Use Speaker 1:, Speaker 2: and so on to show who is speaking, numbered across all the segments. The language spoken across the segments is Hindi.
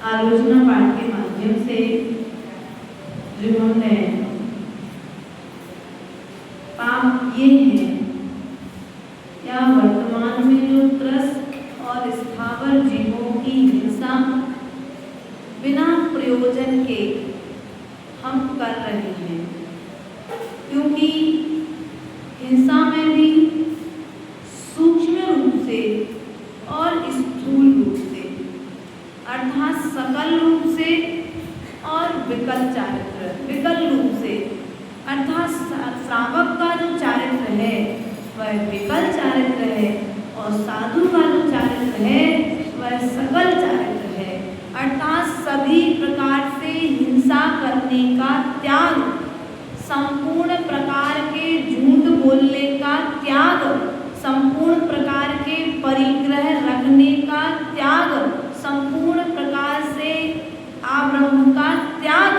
Speaker 1: आलोचना पाठ के माध्यम से जो हमने पाप ये है या वर्तमान में जो त्रस्त और स्थावर जीवों की हिंसा बिना प्रयोजन के हम कर रहे हैं, क्योंकि हिंसा में भी सूक्ष्म रूप से और स्थूल रूप से अर्थात सकल रूप से और विकल रूप से अर्थात श्रावक का जो चारित्र है वह विकल चारित्र है और साधु का जो चारित्र है वह सकल चारित्र है। अर्थात सभी प्रकार से हिंसा करने का त्याग, संपूर्ण प्रकार के झूठ बोलने का त्याग, संपूर्ण प्रकार के परिग्रह रखने का त्याग, संपूर्ण प्रकार से आब्रह्म का त्याग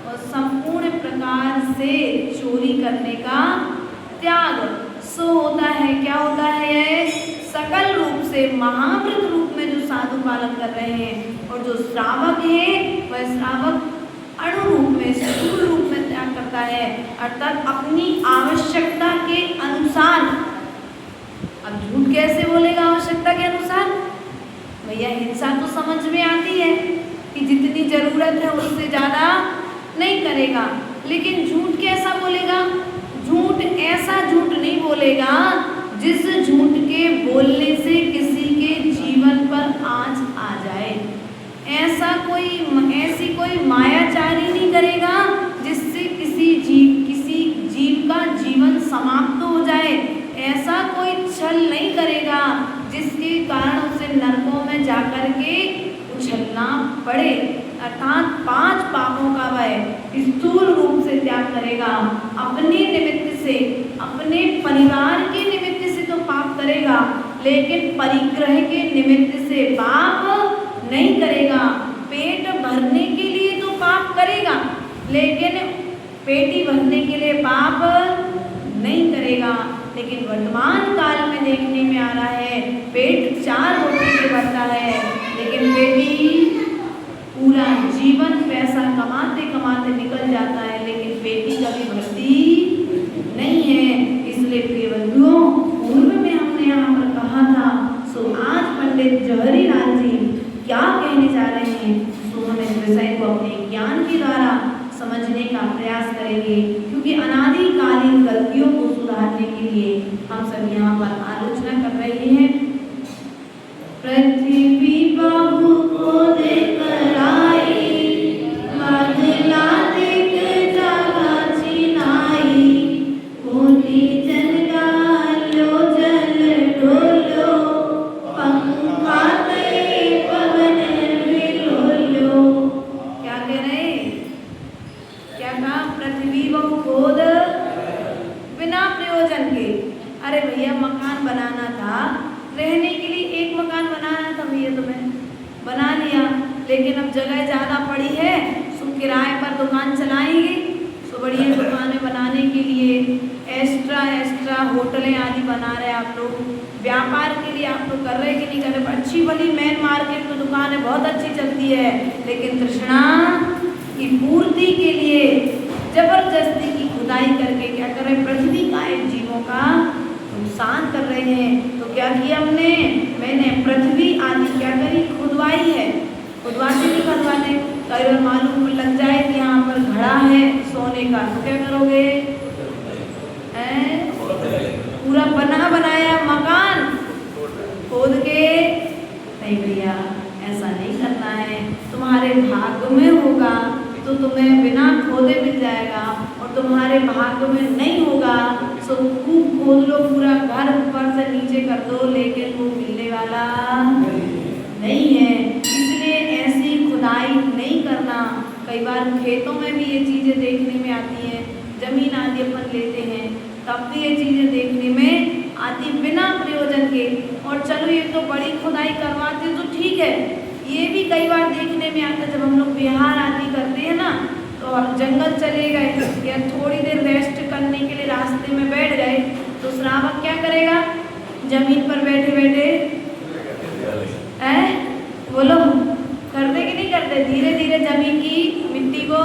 Speaker 1: और संपूर्ण प्रकार से चोरी करने का त्याग सो होता है। क्या होता है? यह सकल रूप से महाव्रत रूप में जो साधु पालन कर रहे हैं और जो श्रावक है वह श्रावक अणु रूप में स्थूल रूप में त्याग करता है, अर्थात अपनी आवश्यकता के अनुसार। अब झूठ कैसे बोलेगा आवश्यकता के अनुसार? भैया हिंसा तो समझ में आती है कि जितनी जरूरत है उससे ज़्यादा नहीं करेगा, लेकिन झूठ कैसा बोलेगा? झूठ ऐसा झूठ नहीं बोलेगा जिस झूठ के बोलने से किसी के जीवन पर आँच आ जाए। ऐसी कोई मायाचारी नहीं करेगा जिससे किसी जीव का जीवन समाप्त हो जाए। ऐसा कोई छल नहीं करेगा जिसके कारण उसे नरकों में जाकर के उछलना पड़े। अर्थात 5 पापों का वह स्थूल रूप से त्याग करेगा। अपने निमित्त से, अपने परिवार के निमित्त से तो पाप करेगा, लेकिन परिग्रह के निमित्त से पाप नहीं करेगा। पेट भरने के लिए तो पाप करेगा, लेकिन पेटी भरने के लिए पाप नहीं करेगा। लेकिन वर्तमान काल में देखने में आ रहा है पेट 4 रोटी से भरता है, लेकिन पेटी पूरा जीवन पैसा कमाते कमाते निकल जाता है, लेकिन पेटी कभी भरती नहीं है। इसलिए प्रिय बंधुओं, पूर्व में हमने यहाँ पर कहा था, सो आज पंडित जवाहरी लाल जी क्या कहने जा रहे हैं, सो हम इस विषय को अपने ज्ञान के द्वारा समझने का प्रयास करेंगे, क्योंकि अनादिकालीन गलतियों को सुधारने के लिए हम सब यहाँ पर आलोचना कर रहे हैं। पृथ्वी बाबू को देकर आई, बदला देख जागा चिनाई, कोटि जन गालो जल डोलो, पंखा ते पवन विलोलो। क्या कह रहे? क्या कहा? पृथ्वी बहु खोद बिना प्रयोजन के। अरे भैया मकान बनाना था, रहने के लिए एक मकान बनाना था भैया तुम्हें, बना लिया, लेकिन अब जगह ज़्यादा पड़ी है, सो किराए पर दुकान चलाएंगे, सो बढ़िया दुकानें बनाने के लिए एक्स्ट्रा होटलें आदि बना रहे आप लोग, व्यापार के लिए आप लोग कर रहे कि नहीं कर रहे। अच्छी भली मेन मार्केट में दुकानें बहुत अच्छी चलती है, लेकिन तृष्णा की पूर्ति के लिए जबरदस्ती की खुदाई करके क्या कर रहे, पृथ्वी का एक जीवों का नुकसान कर रहे हैं। तो क्या किया मैंने पृथ्वी आदि क्या करी, खुदवाई है, खुदवाते नहीं करवाते, कई बार मालूम लग जाए कि यहाँ पर घड़ा है सोने का, तो क्या करोगे, पूरा बना बनाया मकान खोद के, नहीं भैया ऐसा नहीं करना है, तुम्हारे भाग्य में होगा तो तुम्हें बिना खोदे मिल जाएगा, और तुम्हारे भाग्य में नहीं होगा तो खूब खोद लो, पूरा घर ऊपर से नीचे कर दो, लेकिन वो मिलने वाला नहीं है। इसलिए ऐसी खुदाई नहीं करना। कई बार खेतों में भी ये चीज़ें देखने में आती हैं, जमीन आदि अपन लेते हैं तब भी ये चीज़ें देखने में आती बिना प्रयोजन के। और चलो ये तो बड़ी खुदाई करवाते तो ठीक है, ये भी कई बार देखने में आता है, जब हम लोग बिहार आदि करते हैं ना, तो हम जंगल चले गए या थोड़ी देर रेस्ट करने के लिए रास्ते में बैठ गए, तो श्रावक क्या करेगा, जमीन पर बैठे बैठे बोलो करते कि नहीं करते, धीरे धीरे जमीन की मिट्टी को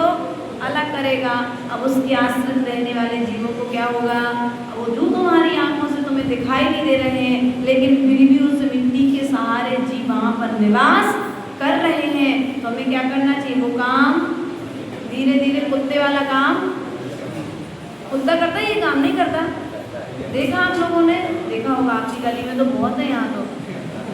Speaker 1: अलग करेगा। अब उसके आश्रित रहने वाले जीवों को क्या होगा, वो जो तुम्हारी आंखों से तुम्हें दिखाई नहीं दे रहे हैं, लेकिन फिर भी उस मिट्टी के सहारे जीव वहाँ पर निवास कर रहे हैं। तो हमें क्या करना चाहिए, वो काम धीरे धीरे, कुत्ते वाला काम कुत्ता करता है, ये काम नहीं करता। देखा आप लोगों ने, देखा होगा आपकी गली में तो बहुत है, यहाँ तो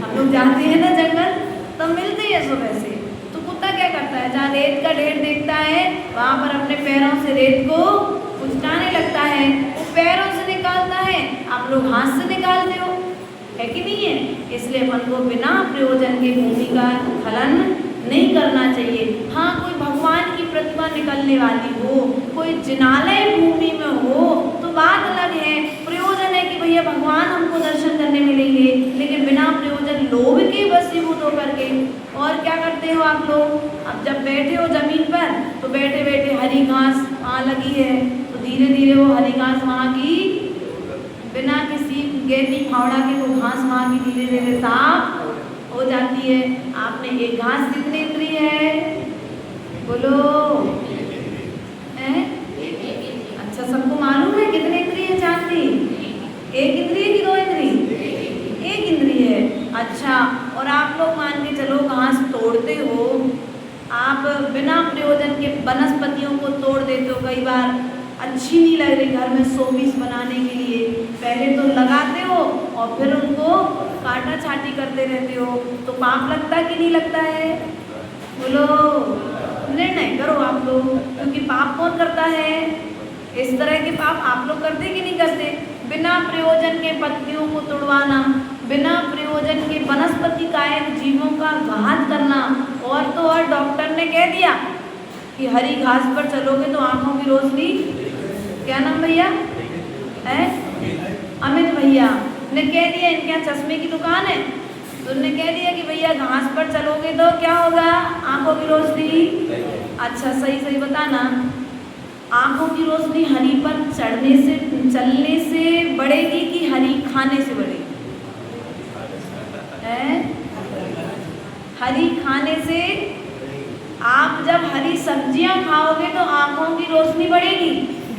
Speaker 1: हम लोग जाते हैं ना जंगल तो मिलते हैं सुबह से, तो कुत्ता क्या करता है, जहाँ रेत का ढेर देखता है वहाँ पर अपने पैरों से रेत को उचटाने लगता है, वो पैरों से निकालता है, आप लोग हाथ से निकालते हो, है कि नहीं है। इसलिए अपन को बिना प्रयोजन के भूमि का खनन नहीं करना चाहिए। हाँ, कोई भगवान की प्रतिमा निकलने वाली हो, कोई जिनालय भूमि में हो तो बात अलग है, प्रयोजन है कि भैया भगवान हमको दर्शन करने मिलेंगे, लेकिन बिना प्रयोजन लोभ के वशीभूत होकर के। और क्या करते हो आप लोग, अब जब बैठे हो जमीन पर तो बैठे बैठे हरी घास वहाँ लगी है, तो धीरे धीरे वो हरी घास वहाँ की बिना किसी गेंदी फावड़ा के वो घास वहाँ की धीरे धीरे साफ हो जाती है। आपने एक घास कितनी इंद्रिय है, बोलो अच्छा सबको मालूम है कितने इंद्रिय है चांदी, एक इंद्रिय की दो इंद्रिय, एक इंद्रिय है। अच्छा, और आप लोग मान के चलो घास तोड़ते हो, आप बिना प्रयोजन के वनस्पतियों को तोड़ देते हो, कई बार अच्छी नहीं लग रही घर में शोपीस बनाने के लिए, पहले तो लगाते हो और फिर उनको काटा छाटी करते रहते हो, तो पाप लगता कि नहीं लगता है, बोलो निर्णय करो आप लोग, क्योंकि पाप कौन करता है, इस तरह के पाप आप लोग करते कि नहीं करते। बिना प्रयोजन के पत्तियों को तोड़वाना, बिना प्रयोजन के वनस्पति कायक जीवों का घात करना, और तो और डॉक्टर ने कह दिया कि हरी घास पर चलोगे तो आंखों की रोशनी, क्या नाम भैया है, अमित भैया ने कह दिया, इनके यहाँ चश्मे की दुकान है, तो उन्होंने कह दिया कि भैया घास पर चलोगे तो क्या होगा, आंखों की रोशनी। अच्छा सही बताना, आंखों की रोशनी हरी पर चढ़ने से चलने से बढ़ेगी कि हरी खाने से बढ़ेगी, हरी खाने से। आप जब हरी सब्जियां खाओगे तो आंखों की रोशनी बढ़ेगी,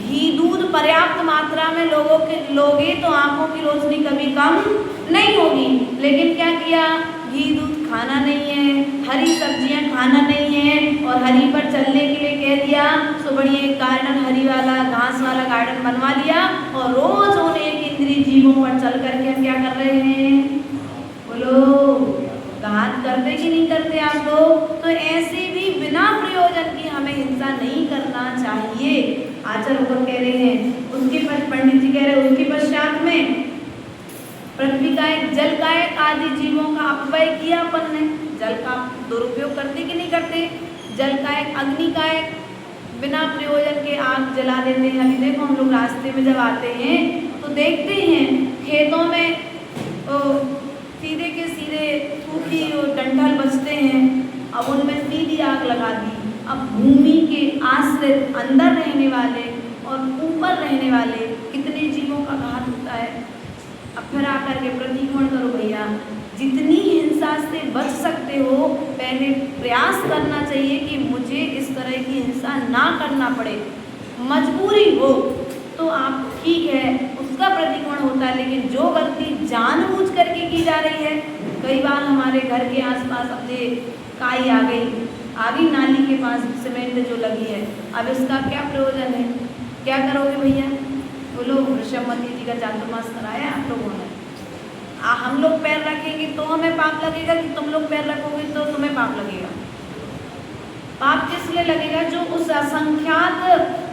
Speaker 1: घी दूध पर्याप्त मात्रा में लोगे तो आंखों की रोशनी कभी कम नहीं होगी। लेकिन क्या किया, घी दूध खाना नहीं है, हरी सब्जियां खाना नहीं है, और हरी पर चलने के लिए कह दिया, तो बढ़िया एक गार्डन हरी वाला घास वाला गार्डन बनवा लिया, और रोज उन एक इंद्रिय जीवों पर चल करके हम क्या कर रहे हैं, बोलो घात करते कि नहीं करते आप लोग। तो ऐसे भी बिना प्रयोजन की हमें हिंसा नहीं करना चाहिए, आचार्य ऊपर कह रहे हैं। उसके बाद पंडित जी कह रहे हैं, उसके पश्चात में पृथ्वी का एक जल का एक आदि जीवों का अपव्यय किया अपन ने, जल का दुरुपयोग करते कि नहीं करते, जल का एक अग्नि का एक बिना प्रयोजन के आग जला देते हैं। अभी देखो हम लोग रास्ते में जब आते हैं तो देखते हैं खेतों में सीधे के सीधे सूखी और डंठल बचते हैं, अब उनमें सीधी आग लगा दी। अब भूमि के आश्रित अंदर रहने वाले और ऊपर रहने वाले कितने जीवों का घात होता है। अब फिर आकर के प्रतिकोण करो भैया, जितनी हिंसा से बच सकते हो पहले प्रयास करना चाहिए कि मुझे इस तरह की हिंसा ना करना पड़े। मजबूरी हो तो आप ठीक है उसका प्रतिकोण होता है, लेकिन जो गलती जानबूझ करके की जा रही है, कई बार हमारे घर के आसपास अपने काई आ गई नाली के पास सीमेंट जो लगी है, अब इसका क्या प्रयोजन है, क्या करोगे भैया? बोलो ऋषभमती जी का चातुर्मास कराया आप लोगों ने, हम लोग पैर रखेंगे तो हमें पाप लगेगा कि तुम लोग पैर रखोगे तो तुम्हें पाप लगेगा? पाप किस लिए लगेगा? जो उस असंख्यात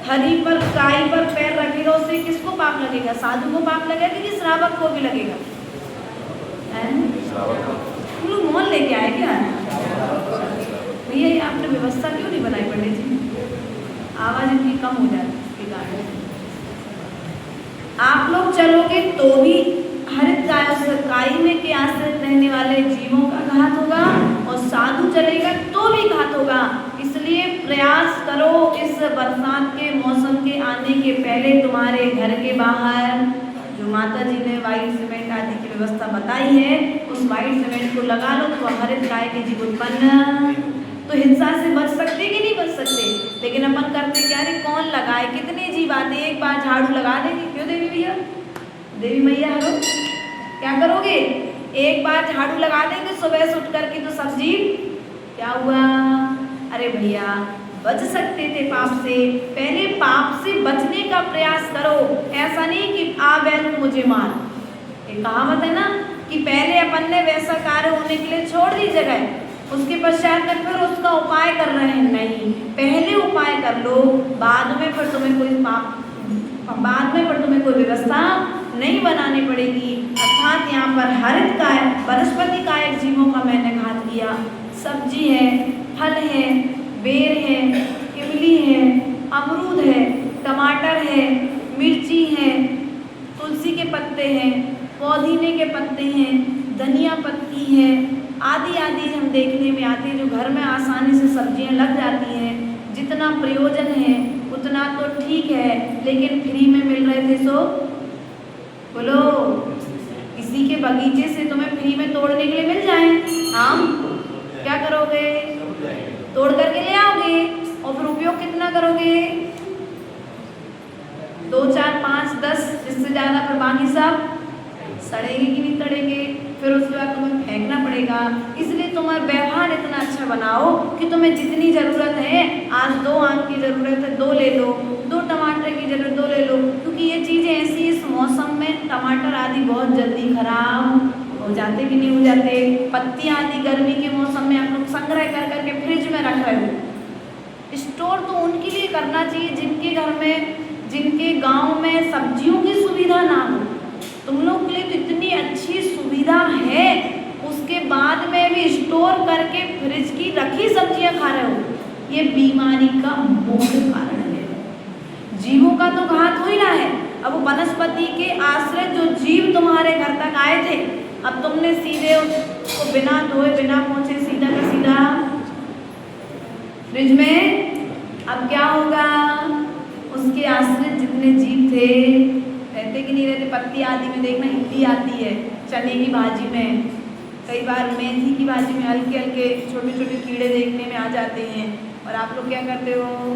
Speaker 1: हरि पर काई पर पैर रखेगा उससे किसको पाप लगेगा? साधु को पाप लगेगा कि श्रावक को भी लगेगा? तुम लोग मोल लेके आए क्या भैया? ये आपने व्यवस्था क्यों नहीं बनाई पंडित जी? आवाज इतनी कम हो जाती है इसके कारण। आप लोग चलोगे तो भी हरित काई में के आश्रित रहने वाले जीवों का घात होगा और साधु चलेगा तो भी घात होगा। इसलिए प्रयास करो इस बरसात के मौसम के आने के पहले तुम्हारे घर के बाहर जो माता जी ने व्हाइट सीमेंट आदि की व्यवस्था बताई है उस व्हाइट सीमेंट को लगा लो तो हरित काय के जीव उत्पन्न तो हिंसा से बच सकते कि नहीं बच सकते? लेकिन अपन करते क्या रे, कौन लगाए, कितने जीव आते, एक बार झाड़ू लगा देंगे। क्यों देवी भैया, देवी मैया हलो, क्या करोगे? एक बार झाड़ू लगा देंगे सुबह से उठ करके तो सब जीव क्या हुआ? अरे भैया बच सकते थे पाप से, पहले पाप से बचने का प्रयास करो। ऐसा नहीं कि आ बैल मुझे मार, ये कहावत है ना कि पहले अपन ने वैसा कार्य होने के लिए छोड़ दी जगह, उसके पश्चात में फिर उसका उपाय कर रहे हैं। नहीं, पहले उपाय कर लो, बाद में फिर तुम्हें कोई व्यवस्था नहीं बनानी पड़ेगी। अर्थात यहाँ पर हरित काय वनस्पति कायक जीवों का मैंने घात किया। सब्जी है, फल है, बेर है, इमली है, अमरूद है, टमाटर है, मिर्ची है, तुलसी के पत्ते हैं, पुदीने के पत्ते हैं, धनिया पत्ती है, आदि आदि हम देखने में आते हैं जो घर में आसानी से सब्जियां लग जाती हैं। जितना प्रयोजन है उतना तो ठीक है, लेकिन फ्री में मिल रहे थे सो बोलो, किसी के बगीचे से तुम्हें फ्री में तोड़ने के लिए मिल जाए आम, क्या करोगे? तोड़ करके ले आओगे और फिर उपयोग कितना करोगे? 2, 4, 5, 10, इससे ज़्यादा, फिर बाकी सब सड़ेंगे कि नहीं सड़ेंगे, फिर उसके बाद तुम्हें फेंकना पड़ेगा। इसलिए तुम्हारा व्यवहार इतना अच्छा बनाओ कि तुम्हें जितनी ज़रूरत है, आज 2 आम की ज़रूरत है 2 ले लो, 2 टमाटर की ज़रूरत 2 ले लो, क्योंकि ये चीज़ें ऐसी इस मौसम में टमाटर आदि बहुत जल्दी खराब हो जाते कि नहीं हो जाते। पत्ती आदि गर्मी के मौसम में आप लोग संग्रह कर करके फ्रिज में रख रहे हो। स्टोर तो उनके लिए करना चाहिए जिनके घर में, जिनके गाँव में सब्जियों की सुविधा ना हो। तुम लोग के लिए तो इतनी अच्छी सुविधा है, उसके बाद में भी स्टोर करके फ्रिज की रखी सब्जियां खा रहे हो। ये बीमारी का मुख्य कारण है। जीवों का तो घात हो ही रहा है। अब वनस्पति के आश्रित जो जीव तुम्हारे घर तक आए थे, अब तुमने सीधे उसको बिना धोए बिना पोंछे सीधा का सीधा फ्रिज में, अब क्या होगा? उसके आश्रित जितने जीव थे रहते कि नहीं रहते? पत्ती आदि में देखना इमली आती है, चने की भाजी में, कई बार मेथी की भाजी में हल्के हल्के छोटे छोटे कीड़े देखने में आ जाते हैं। और आप लोग क्या करते हो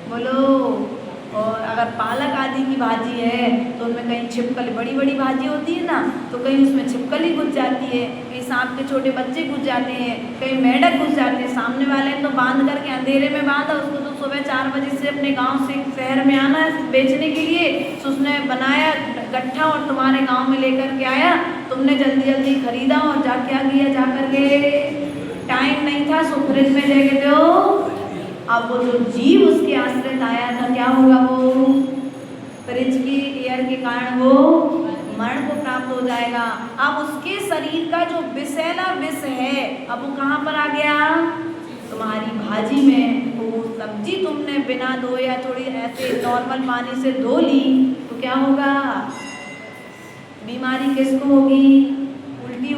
Speaker 1: बोलो? और अगर पालक आदि की भाजी है तो उनमें कहीं छिपकली, बड़ी बड़ी भाजी होती है ना, तो कहीं उसमें छिपकली घुस जाती है, कहीं सांप के छोटे बच्चे घुस जाते हैं, कहीं मेढक घुस जाते हैं। सामने वाले ने तो बांध करके अंधेरे में बांधा, उसको तो सुबह 4 बजे से अपने गांव से शहर में आना है बेचने के लिए, तो उसने बनाया गट्ठा और तुम्हारे गाँव में लेकर के आया। तुमने जल्दी जल्दी खरीदा और क्या किया, जा करके टाइम नहीं था सो फ्रिज में लेके दो। अब वो जो जीव उसके आश्रित आया था क्या होगा? वो फ्रिज की एयर के कारण वो मरण को प्राप्त हो जाएगा। अब उसके शरीर का जो विषैला विष है, अब वो कहाँ पर आ गया? तुम्हारी भाजी में। वो सब्जी तुमने बिना धोए या थोड़ी ऐसे नॉर्मल पानी से धो ली तो क्या होगा? बीमारी किसको होगी? उल्टी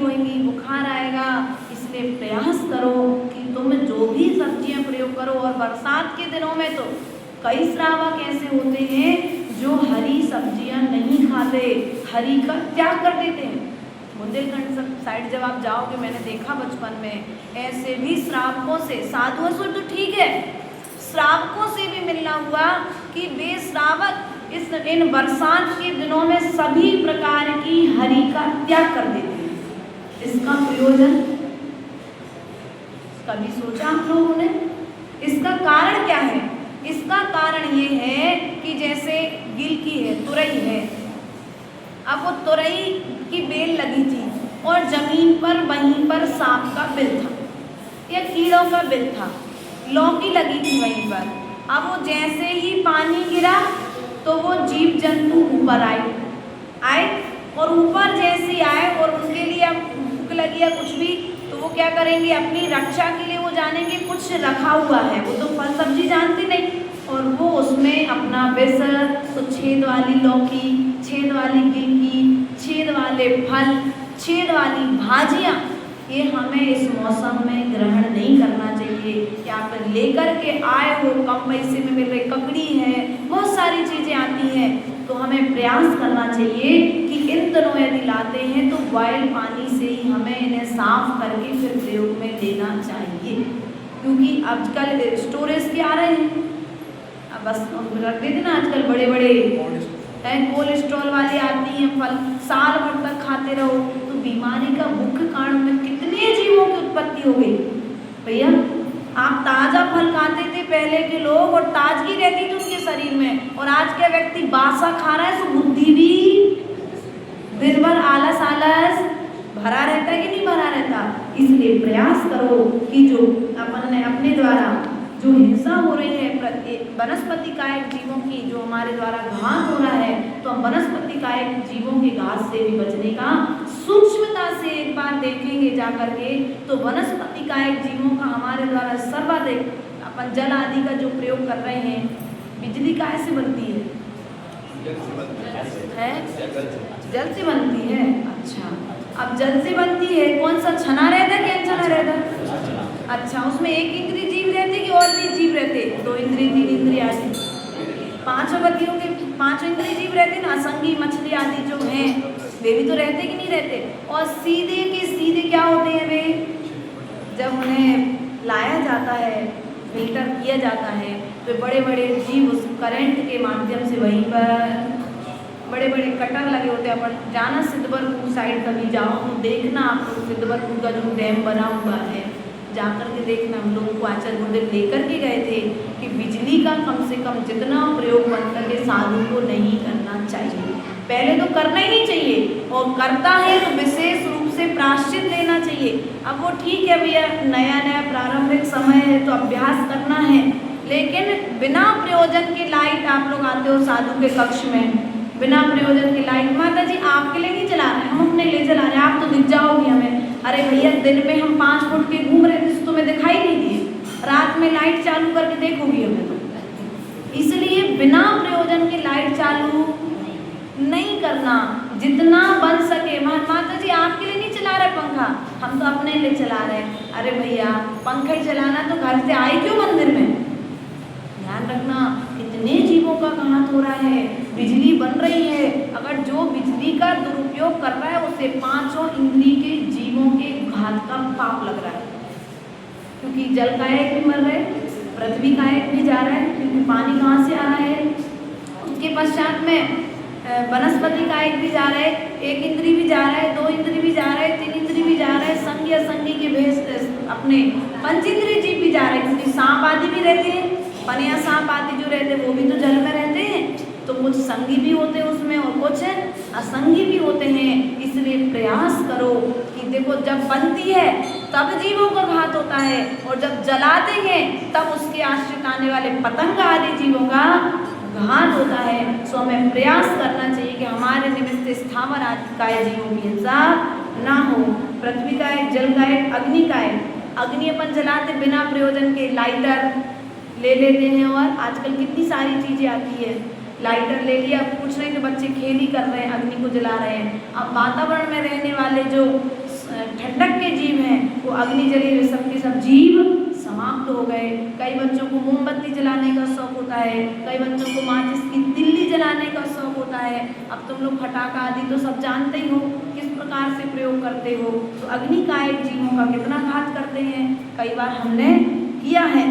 Speaker 1: करो। और बरसात के दिनों में तो कई श्रावक ऐसे होते हैं जो हरी सब्जियां नहीं खाते, हरी का त्याग कर देते हैं। बुंदेलखंड साइड जब आप जाओगे, मैंने देखा बचपन में, ऐसे भी श्रावकों से, साधुओं से तो ठीक है, श्रावकों से भी मिलना हुआ कि वे श्रावक इन बरसात के दिनों में सभी प्रकार की हरी का त्याग कर देते हैं। इसका प्रयोजन कभी सोचा आप लोगों ने? इसका कारण क्या है? इसका कारण ये है कि जैसे गिलकी है, तुरई है, अब वो तुरई की बेल लगी थी और जमीन पर वहीं पर सांप का बिल था या कीड़ों का बिल था, लौकी लगी थी वहीं पर। अब वो जैसे ही पानी गिरा तो वो जीव जंतु ऊपर आए और ऊपर जैसे आए और उनके लिए अब भूख लगी या कुछ भी, तो वो क्या करेंगे, अपनी रक्षा के लिए वो जानेंगे कुछ रखा हुआ है, वो तो फल सब्जी जानते नहीं, और वो उसमें अपना विष, तो छेद वाली लौकी, छेद वाली गिलकी, छेद वाले फल, छेद वाली भाजियाँ, ये हमें इस मौसम में ग्रहण नहीं करना चाहिए। या फिर लेकर के आए हो, कम पैसे में मिल रही ककड़ी है, बहुत सारी चीज़ें आती हैं, तो हमें प्रयास करना चाहिए कि इन दिनों यदि लाते हैं तो बॉयल पानी से ही हमें इन्हें साफ करके फिर प्रयोग में लेना चाहिए। क्योंकि आजकल स्टोरेज के आ रहे हैं, अब बस रख देते ना, आजकल बड़े बड़े कोल्ड स्टोर वाली आती हैं, फल साल भर तक खाते रहो, तो बीमारी का मुख्य कारण में कितने जीवों की उत्पत्ति हो गई। भैया आप ताज़ा फल खाते थे पहले के लोग और ताजगी रहती थी उनके शरीर में, और आज के व्यक्ति बासा खा रहा है, तो बुद्धि भी दिन भर आलस आलस भरा रहता है कि नहीं भरा रहता। इसलिए प्रयास करो कि जो अपन ने अपने द्वारा जो हिंसा हो रही है वनस्पति कायक जीवों की, जो हमारे द्वारा घात हो रहा है, तो हम वनस्पति कायक जीवों के घात से भी बचने का सूक्ष्मता से एक बार देखेंगे जाकर के, तो वनस्पति कायक जीवों का हमारे द्वारा सर्वाधिक, अपन जल आदि का जो प्रयोग कर रहे हैं, बिजली कैसे बनती है? जल से बनती है। अच्छा, अब जल से बनती है, कौन सा, छना रहता है कि अनछना रहता है? अच्छा, उसमें एक इंद्रिय जीव रहते कि और भी जीव रहते? 2 इंद्रिय 3 इंद्रिय आदि, 5 पतियों के 5 इंद्रिय जीव रहते ना, असंगी मछली आदि जो हैं वे भी तो रहते कि नहीं रहते। और सीधे के सीधे क्या होते हैं वे, जब उन्हें लाया जाता है, फिल्टर किया जाता है, तो बड़े बड़े जीव उस करंट के माध्यम से वहीं पर बड़े बड़े कटर लगे होते हैं। अपन जाना सिद्धवरपुर साइड कभी जाओ तो देखना, आप लोग सिद्धवरपुर का जो डैम बना हुआ है, जाकर के देखना। हम लोगों को आचार्य गुरुदेव लेकर के गए थे कि बिजली का कम से कम जितना प्रयोग बन सके साधु को नहीं करना चाहिए। पहले तो करना ही नहीं चाहिए, और करता है तो विशेष रूप से प्रायश्चित लेना चाहिए। अब वो ठीक है भैया, नया नया प्रारंभिक समय है तो अभ्यास करना है, लेकिन बिना प्रयोजन के लाइट आप लोग आते हो साधु के कक्ष में, बिना प्रयोजन की लाइट, माता जी आपके लिए नहीं चला रहे, हम अपने लिए चला रहे हैं, आप तो दिख जाओगे हमें। अरे भैया, दिन में हम 5 फुट के घूम रहे थे तो तुम्हें दिखाई नहीं दिए, रात में लाइट चालू करके देखोगी हमें तो। इसलिए बिना प्रयोजन की लाइट चालू नहीं करना, जितना बन सके। माता जी आपके लिए नहीं चला रहे पंखा, हम तो अपने लिए चला रहे हैं। अरे भैया, पंखा ही चलाना तो घर से आए क्यों मंदिर में? ध्यान रखना, कितने जीवों का घात हो रहा है, बिजली बन रही है, अगर जो बिजली का दुरुपयोग कर रहा है उसे 5 इंद्रिय के जीवों के घात का पाप लग रहा है। क्योंकि जल कायक भी मर रहे, पृथ्वी कायक भी जा रहा है, क्योंकि पानी कहाँ से आ रहा है। उसके पश्चात में वनस्पति कायक भी जा रहा है, 1 इंद्रिय भी जा रहा है, 2 इंद्रिय भी जा रहा है, 3 इंद्रिय भी जा रहा है, संगी असंगी के भेष अपने 5 इंद्रिय जीव भी जा रहे हैं। क्योंकि सांप आदि भी रहते हैं, पनिया सांप आदि जो रहते हैं वो भी तो जल में रहते हैं, तो कुछ संगी भी होते हैं उसमें और कुछ असंगी भी होते हैं। इसलिए प्रयास करो कि देखो, जब बनती है तब जीवों का घात होता है, और जब जलाते हैं तब उसके आश्रित आने वाले पतंग आदि जीवों का घात होता है। सो हमें प्रयास करना चाहिए कि हमारे निमित्त स्थावर आदि काय जीवों की हिंसा ना हो। पृथ्वी कायक, जल कायक, अग्नि कायक। अग्नि अपन जलाते बिना प्रयोजन के, लाइटर ले लेते हैं, और आजकल कितनी सारी चीज़ें आती है, लाइटर ले लिया, कुछ नहीं तो बच्चे खेल ही कर रहे हैं, अग्नि को जला रहे हैं। अब वातावरण में रहने वाले जो ठंडक के जीव हैं वो अग्नि जले हुए सबके सब जीव समाप्त हो गए। कई बच्चों को मोमबत्ती जलाने का शौक होता है, कई बच्चों को माचिस की तिल्ली जलाने का शौक होता है। अब तुम लोग फटाका आदि तो सब जानते ही हो किस प्रकार से प्रयोग करते हो। तो अग्नि का एक जीवों का कितना घात करते हैं, कई बार हमने किया है।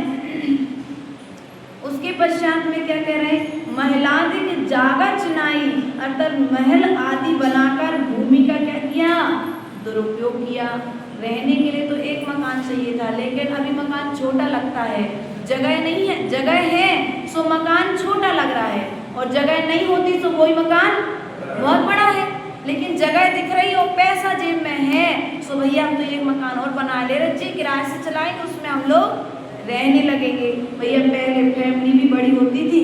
Speaker 1: उसके पश्चात में क्या कह रहे हैं, महिलादिक जागा चिनाई, अर्थात महल आदि बनाकर भूमि का क्या किया, दुरुपयोग किया। रहने के लिए तो एक मकान चाहिए था, लेकिन अभी मकान छोटा लगता है, जगह नहीं है, जगह है सो मकान छोटा लग रहा है, और जगह नहीं होती तो वही मकान बहुत बड़ा है। लेकिन जगह दिख रही हो, पैसा जेब में है, सो भैया हम तो एक मकान और बना ले रहे, किराए से चलाएंगे, उसमें हम लोग रहने लगेंगे। भैया पहले फैमिली भी बड़ी होती थी,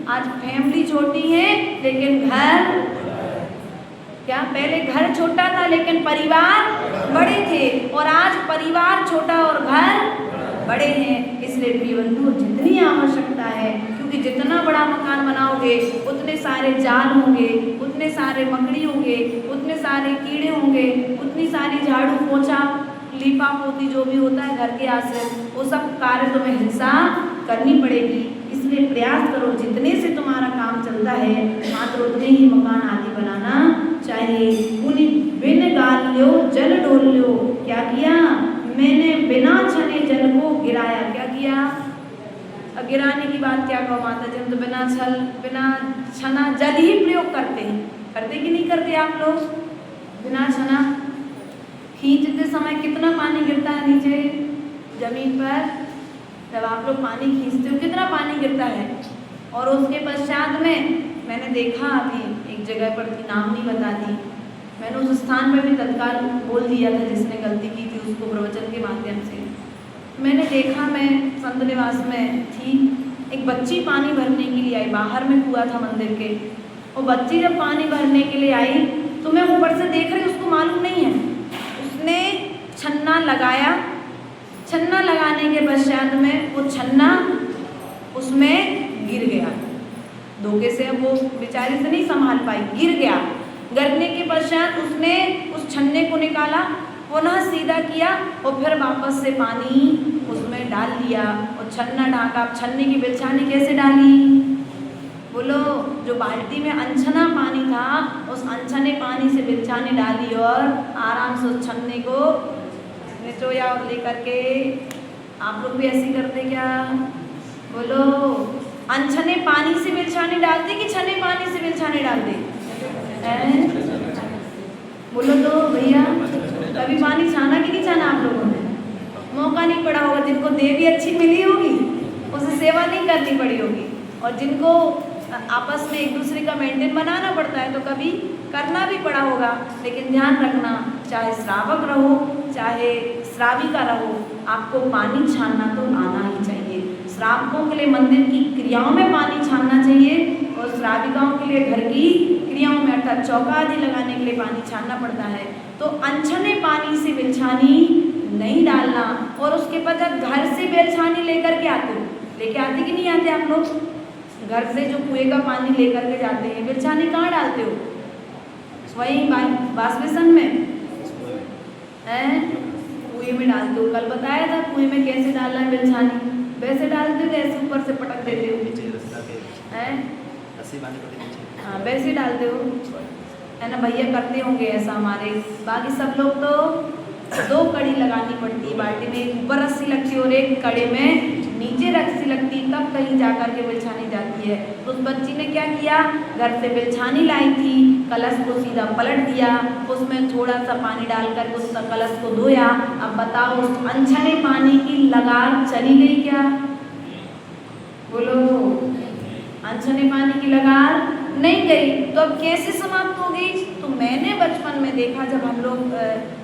Speaker 1: आज फैमिली छोटी है लेकिन घर क्या, पहले घर छोटा था लेकिन परिवार बड़े थे, और आज परिवार छोटा और घर बड़े हैं। इसलिए प्रिय बंधु जितनी आवश्यकता है, क्योंकि जितना बड़ा मकान बनाओगे उतने सारे जाल होंगे, उतने सारे मकड़ी होंगे, उतने सारे कीड़े होंगे, उतनी सारी झाड़ू पोछा लीपा पोती जो भी होता है घर के आश्रय, वो सब कार्य तुम्हें हिंसा करनी पड़ेगी। इसलिए प्रयास करो जितने से तुम्हारा काम चलता है मात्र उतने ही मकान आदि बनाना चाहिए। उन्हीं बिन गाल लो जल डोल लो, क्या किया, मैंने बिना छने जल को गिराया। क्या किया, अब गिराने की बात क्या कहो माता जी, हम तो बिना छना जल ही प्रयोग करते हैं, करते कि नहीं करते आप लोग। बिना छना खींचते समय कितना पानी गिरता है नीचे जमीन पर, जब आप लोग पानी खींचते हो कितना पानी गिरता है। और उसके पश्चात में मैंने देखा, अभी एक जगह पर थी, नाम नहीं बताती, मैंने उस स्थान में भी तत्काल बोल दिया था जिसने गलती की थी उसको प्रवचन के माध्यम से। मैंने देखा, मैं संत निवास में थी, एक बच्ची पानी भरने के लिए आई, बाहर में कुआ था मंदिर के, और बच्ची जब पानी भरने के लिए आई तो मैं ऊपर से देख रही, उसको मालूम नहीं है, उसने छन्ना लगाया, छन्ना लगाने के पश्चात में वो छन्ना उसमें गिर गया धोखे से, अब वो बेचारी से नहीं संभाल पाई, गिर गया। गिरने के पश्चात उसने उस छन्ने को निकाला, पुनः सीधा किया और फिर वापस से पानी उसमें डाल दिया और छन्ना ढाका। अब छन्ने की बिलछानी कैसे डाली, बोलो, जो बाल्टी में अनछना पानी था उस अनछने पानी से बिलछानी डाली और आराम से उस छन्ने को निचोया और लेकर के। आप लोग भी ऐसे करते क्या, बोलो, अनछने पानी से बिलछानी डालते कि छने पानी से बिलछानी डालते, बोलो तो भैया, कभी पानी छाना कि नहीं छाना आप लोगों ने, मौका नहीं पड़ा होगा, जिनको देवी अच्छी मिली होगी उसे सेवा नहीं करनी पड़ी होगी, और जिनको आपस में एक दूसरे का मेंटेन बनाना पड़ता है तो कभी करना भी पड़ा होगा। लेकिन ध्यान रखना, चाहे श्रावक रहो चाहे श्राविका रहो, आपको पानी छानना तो आना ही चाहिए। श्रावकों के लिए मंदिर की क्रियाओं में पानी छानना चाहिए और श्राविकाओं के लिए घर की क्रियाओं में अर्थात चौका आदि लगाने के लिए पानी छानना पड़ता है। तो अनछने पानी से बिलछानी नहीं डालना। और उसके बाद जब घर से बिलछानी लेकर के आते हो, लेके आते कि नहीं आते आप लोग, घर से जो कुएं का पानी लेकर के जाते हैं, बिलछानी कहाँ डालते हो, वही वाश बेसन में हैं, कुएं में डालते हो। कल बताया था कुएं में कैसे डालना है बिलछानी, वैसे डालते हो, ऐसे ऊपर से पटक देते हो, हैं, हाँ वैसे डालते हो, है ना, भैया करते होंगे ऐसा हमारे। बाकी सब लोग तो 2 कड़ी लगानी पड़ती है बाल्टी में, एक ऊपर रस्सी लगती है और एक कड़े में नीचे रस्सी लगती, तब कहीं जाकर के बिलछानी जाती है। तो उस बच्ची ने क्या किया, घर से बिलछानी लाई थी, कलश को सीधा पलट दिया, उसमें थोड़ा सा पानी डालकर उस कलश को धोया। अब बताओ उस अनछने पानी की लगार चली गई क्या, बोलो, अनछने पानी की लगार नहीं गई। तो अब कैसे समाप्त हो गई, तो मैंने बचपन में देखा, जब हम लोग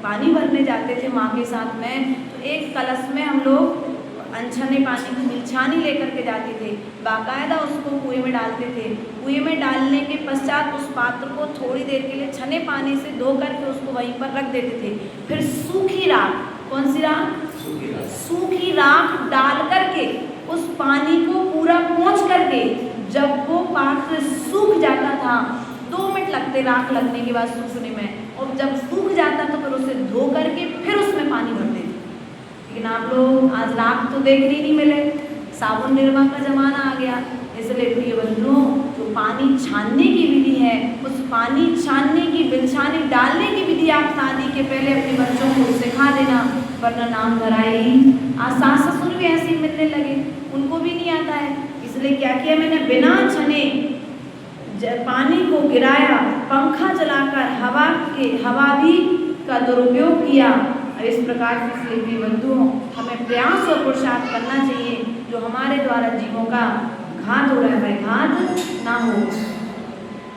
Speaker 1: पानी भरने जाते थे माँ के साथ में, तो एक कलश में हम लोग अनछने पानी की बिलछानी लेकर के जाते थे, बाकायदा उसको कुएं में डालते थे। कुएं में डालने के पश्चात उस पात्र को थोड़ी देर के लिए छने पानी से धो करके उसको वहीं पर रख देते थे। फिर सूखी राख, कौन सी राख, सूखी राख डाल करके उस पानी को पूरा पोंछ करके, जब वो पात्र सूख जाता था, 2 मिनट लगते राख लगने के बाद सूखने में, और जब सूख जाता तो फिर उसे धो करके फिर उसमें पानी भरते थे। लेकिन आप लोग आज राख तो देखने ही नहीं मिले, साबुन निर्मा का जमाना आ गया। इसलिए प्रिय बंधुओं, जो पानी छानने की विधि है, उस पानी छानने की बिलछानी डालने की विधि आप शादी के पहले अपने बच्चों को सिखा देना, वरना नाम धराई। आज सास ससुर भी ऐसे ही मिलने लगे, उनको भी नहीं आता है। इसलिए क्या किया मैंने, बिना छने पानी को गिराया, पंखा चलाकर हवा भी का दुरुपयोग किया। और इस प्रकार से इसलिए बंधुओं, हमें प्रयास और पुरुषार्थ करना चाहिए, जो हमारे द्वारा जीवों का घात हो रहा है, घात ना हो।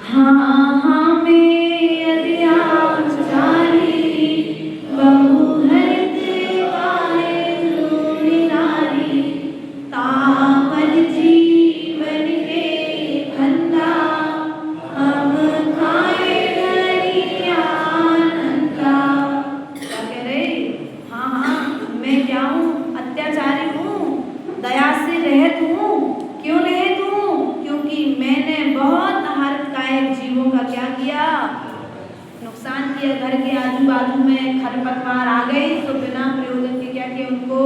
Speaker 1: हाँ हमें अत्याचारी बहुहृत नारी, तामल जीवन के खंदा, हम खाए धरिया नंदा। क्या कह रहे? हाँ मैं क्या हूँ? अत्याचारी हूँ, दया से रहित हूँ। क्यों रहित हूँ? क्योंकि मैंने बहुत हर्षकायक जीवों का क्या किया? नुकसान किया। घर के आजू बाजू में खरपतवार आ गई तो बिना प्रयोजन के क्या किया, उनको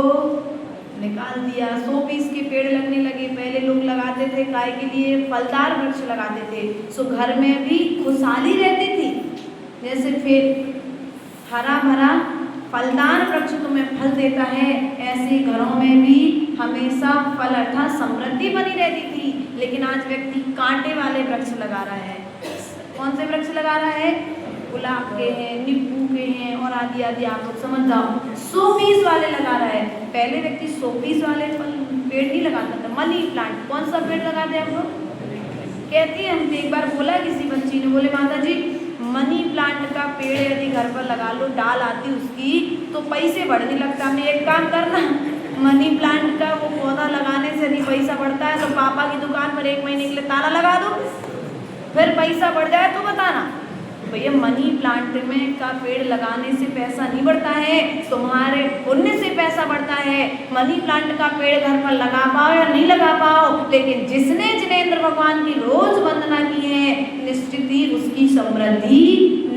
Speaker 1: निकाल दिया। 100 पीस के पेड़ लगने लगे। पहले लोग लगाते थे काय के लिए, फलदार वृक्ष लगाते थे, सो घर में भी खुशहाली रहती थी। जैसे फिर हरा भरा फलदार वृक्ष तुम्हें फल देता है, ऐसे घरों में भी हमेशा फल अर्थात समृद्धि बनी रहती थी। लेकिन आज व्यक्ति कांटे वाले वृक्ष लगा रहा है। कौन से वृक्ष लगा रहा है? गुलाब के हैं, नींबू के हैं और आदि आदि, आप लोग समझ जाओ। 100 पीस वाले लगा रहा है। पहले व्यक्ति 100 पीस वाले पेड़ नहीं लगाता था। मनी प्लांट कौन सा पेड़ लगाते हैं आप लोग? कहती है, हमने एक बार बोला किसी बच्ची ने, बोले माता जी मनी प्लांट का पेड़ यदि घर पर लगा लो, डाल आती उसकी तो पैसे बढ़ने लगता। हमने एक काम करना, मनी प्लांट का वो पौधा लगाने से यदि पैसा बढ़ता है तो पापा की दुकान पर 1 महीने के लिए ताला लगा दो, फिर पैसा बढ़ जाए तो बताना। भैया मनी प्लांट में का पेड़ लगाने से पैसा नहीं बढ़ता है, तुम्हारे पुण्य से पैसा बढ़ता है। मनी प्लांट का पेड़ घर पर लगा पाओ या नहीं लगा पाओ, लेकिन जिसने जिनेंद्र भगवान की रोज वंदना की है, निश्चित ही उसकी समृद्धि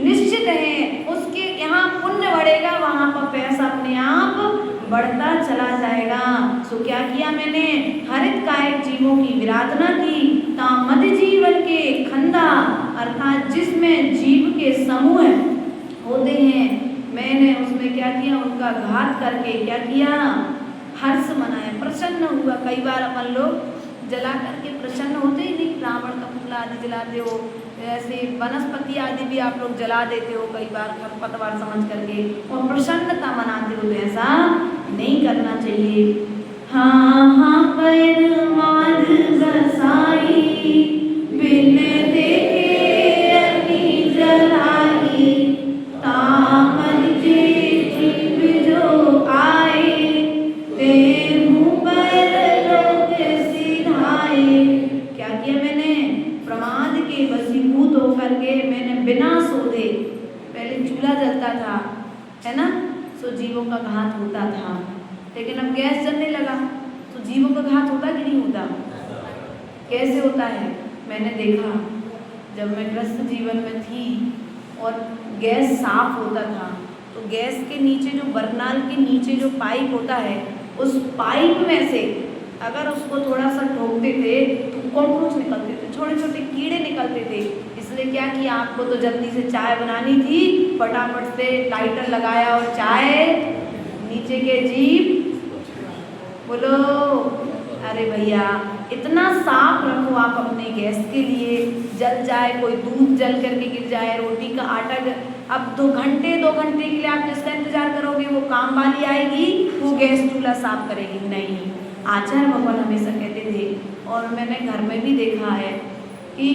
Speaker 1: निश्चित है। उसके यहाँ पुण्य बढ़ेगा, वहाँ पर पैसा अपने आप बढ़ता चला जाएगा। सो क्या किया मैंने? हरित कायक जीवों की विराधना की। तामद जीवन के खंदा अर्थात जिसमें जीव के समूह होते हैं, मैंने उसमें क्या किया? उनका घात करके क्या किया? हर्ष मनाया, प्रसन्न हुआ। कई बार अपन लोग जला करके प्रसन्न होते ही नहीं, रावण का पुतला आदि जलाते हो, ऐसे वनस्पति आदि भी आप लोग जला देते हो कई बार खरपतवार समझ करके, और प्रसन्नता मनाते हो। तो ऐसा नहीं करना चाहिए। हाँ हाँ पैर माद बसाई, बिन देखे अग्नि जलाई, तामल जे जीव जो आए, ते मुँह पर लोग सिधाए। क्या किया मैंने? प्रमाद के वशीभूत होकर के मैंने बिना सोधे, पहले चूल्हा जलता था है ना, तो जीवों का घात होता था। लेकिन अब गैस जलने लगा तो जीवों का घात होता कि नहीं होता? कैसे होता है? मैंने देखा जब मैं ग्रस्त जीवन में थी और गैस साफ होता था, तो गैस के नीचे जो बर्नाल के नीचे जो पाइप होता है, उस पाइप में से अगर उसको थोड़ा सा ठोकते थे तो कॉकरोच निकलते थे, छोटे छोटे कीड़े निकलते थे। इसलिए क्या किया, आपको तो जल्दी से चाय बनानी थी, फटाफट से लाइटर लगाया और चाय नीचे के जीव बोलो। अरे भैया इतना साफ रखो आप अपने गैस के लिए, जल जाए, कोई दूध जल करके गिर जाए, रोटी का आटा अब 2 घंटे के लिए आप जिसका इंतजार करोगे वो काम वाली आएगी, वो गैस चूल्हा साफ करेगी नहीं। आचार्य भगवान हमेशा कहते थे, और मैंने घर में भी देखा है कि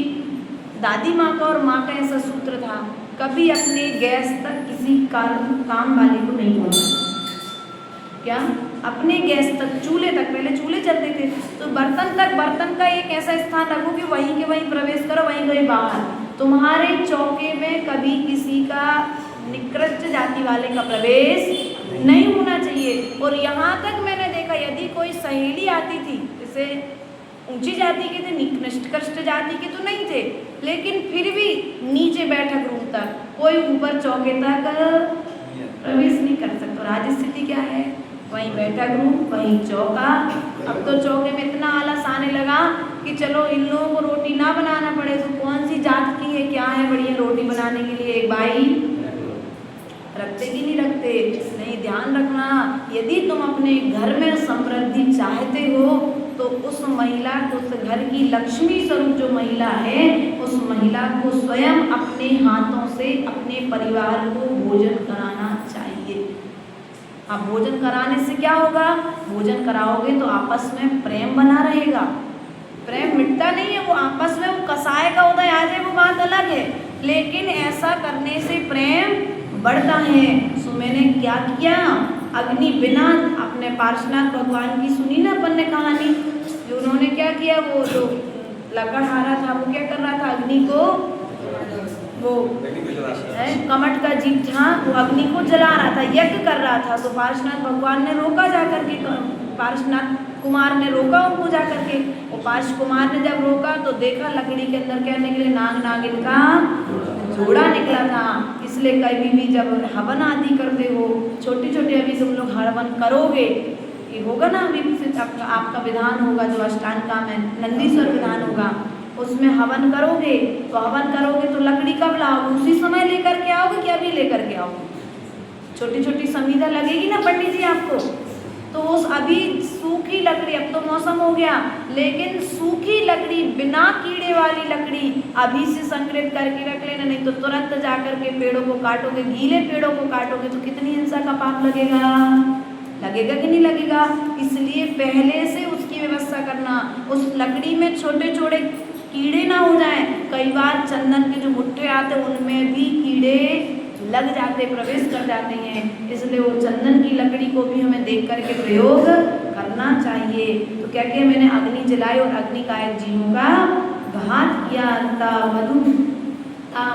Speaker 1: दादी माँ का और माँ का ऐसा सूत्र था, कभी अपने गैस तक किसी काम वाली को नहीं पहुँचा। क्या? अपने गैस तक, चूल्हे तक, पहले चूल्हे चलते थे तो बर्तन तक, बर्तन का एक ऐसा स्थान रखो कि वहीं के वहीं प्रवेश करो, वहीं गए बाहर। तुम्हारे चौके में कभी किसी का निकृष्ट जाति वाले का प्रवेश नहीं होना चाहिए। और यहाँ तक मैंने देखा, यदि कोई सहेली आती थी, जैसे ऊंची जाति के थे, निकृष्ट जाति के तो नहीं थे, लेकिन फिर भी नीचे बैठक रूम तक कोई ऊपर चौके तक प्रवेश नहीं कर सकता। आज स्थिति क्या है, वहीं बैठक रूम वहीं चौका। अब तो चौके में इतना आलस आने लगा कि चलो इन लोगों को रोटी ना बनाना पड़े, तो कौन सी जात की है क्या है बढ़िया रोटी बनाने के लिए एक बाई रखते कि नहीं रखते। नहीं, ध्यान रखना, यदि तुम अपने घर में समृद्धि चाहते हो तो उस महिला को, उस घर की लक्ष्मी स्वरूप जो महिला है, उस महिला को स्वयं अपने हाथों से अपने परिवार को भोजन कराना चाहिए। अब भोजन कराने से क्या होगा, भोजन कराओगे तो आपस में प्रेम बना रहेगा। प्रेम मिटता नहीं है, वो आपस में वो कसाय का उदय आ जाए वो बात अलग है, लेकिन ऐसा करने से प्रेम बढ़ता है। सो मैंने क्या किया, अग्नि बिना अपने पार्श्वनाथ भगवान की सुनी ना अपन ने कहानी, जो उन्होंने क्या किया, वो जो लकड़ आ रहा था वो क्या कर रहा था, अग्नि को, वो कमट का जीव था, वो अग्नि को जला रहा था, यज्ञ कर रहा था। तो पार्श्वनाथ भगवान ने रोका जाकर के, पार्श्वनाथ कुमार ने रोका उनको जाकर के। और पार्श्व कुमार ने जब रोका तो देखा लकड़ी के अंदर क्या निकले, नाग नागिन का जोड़ा निकला था। इसलिए कभी भी जब हवन आदि करते हो, छोटे छोटे अभी तुम लोग हवन करोगे, ये होगा ना अभी आपका विधान होगा जो अष्टांग काम है, नंदीश्वर विधान होगा, उसमें हवन करोगे तो हवन करोगे तो लकड़ी कब लाओगे, उसी समय लेकर के आओगे कि अभी लेकर के आओगे। छोटी छोटी संविधा लगेगी ना पंडित जी आपको, तो उस अभी सूखी लकड़ी, अब तो मौसम हो गया, लेकिन सूखी लकड़ी बिना कीड़े वाली लकड़ी अभी से संग्रहित करके रख लेना, नहीं तो तुरंत जाकर के पेड़ों को काटोगे, गीले पेड़ों को काटोगे तो कितनी हिंसा का पाप लगेगा, लगेगा कि नहीं लगेगा। इसलिए पहले से उसकी व्यवस्था करना, उस लकड़ी में छोटे छोटे कीड़े ना हो जाएं। कई बार चंदन के जो मुट्ठे आते हैं उनमें भी कीड़े लग जाते, प्रवेश कर जाते हैं, इसलिए वो चंदन की लकड़ी को भी हमें देख करके प्रयोग करना चाहिए। तो क्या किया मैंने, अग्नि जलाई और अग्नि का एक जीवों का घात किया।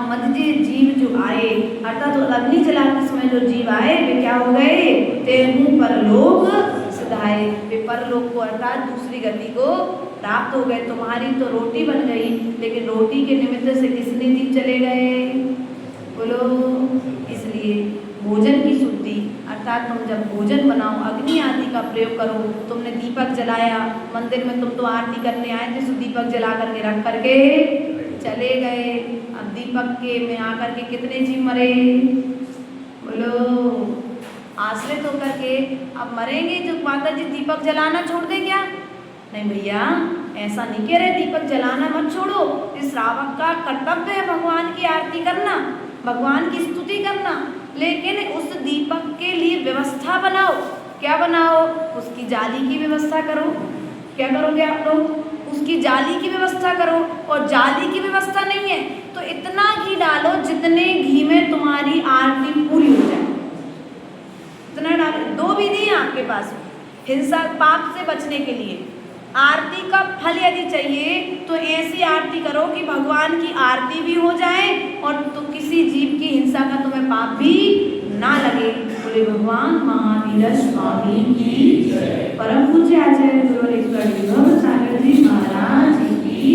Speaker 1: मध्य जीव जो आए, अर्थात तो अग्नि जलाते समय जो जीव आए वे क्या हो गए, तेहु परलोक सिधाए, वे परलोक को अर्थात दूसरी गति को प्राप्त हो गए। तुम्हारी तो रोटी बन गई, लेकिन रोटी के निमित्त से किसने जीव चले गए, बोलो। इसलिए भोजन की शुद्धि, अर्थात तुम जब भोजन बनाओ, अग्नि आदि का प्रयोग करो। तुमने दीपक जलाया मंदिर में, तुम तो आरती करने आए थे, तो दीपक जला करके रख करके चले गए। अब दीपक के में आकर के कितने जीव मरे, बोलो, आश्रित होकर के। अब मरेंगे जो माता जी दीपक जलाना छोड़ दे क्या, नहीं भैया ऐसा नहीं कह रहे, दीपक जलाना मत छोड़ो। इस श्रावक का कर्तव्य है भगवान की आरती करना, भगवान की स्तुति करना, लेकिन उस दीपक के लिए व्यवस्था बनाओ। क्या बनाओ, उसकी जाली की व्यवस्था करो। क्या करोगे आप लोग, उसकी जाली की व्यवस्था करो। और जाली की व्यवस्था नहीं है तो इतना घी डालो जितने घी में तुम्हारी आरती पूरी हो जाए, इतना डालो। दो विधि है आपके पास हिंसा पाप से बचने के लिए। आरती का फल यदि चाहिए तो ऐसी आरती करो कि भगवान की आरती भी हो जाए और तो किसी जीव की हिंसा का तुम्हें पाप भी ना लगे। बोले भगवान महावीर स्वामी की, परम पूज्य आचार्य गुरु सागर जी महाराज की।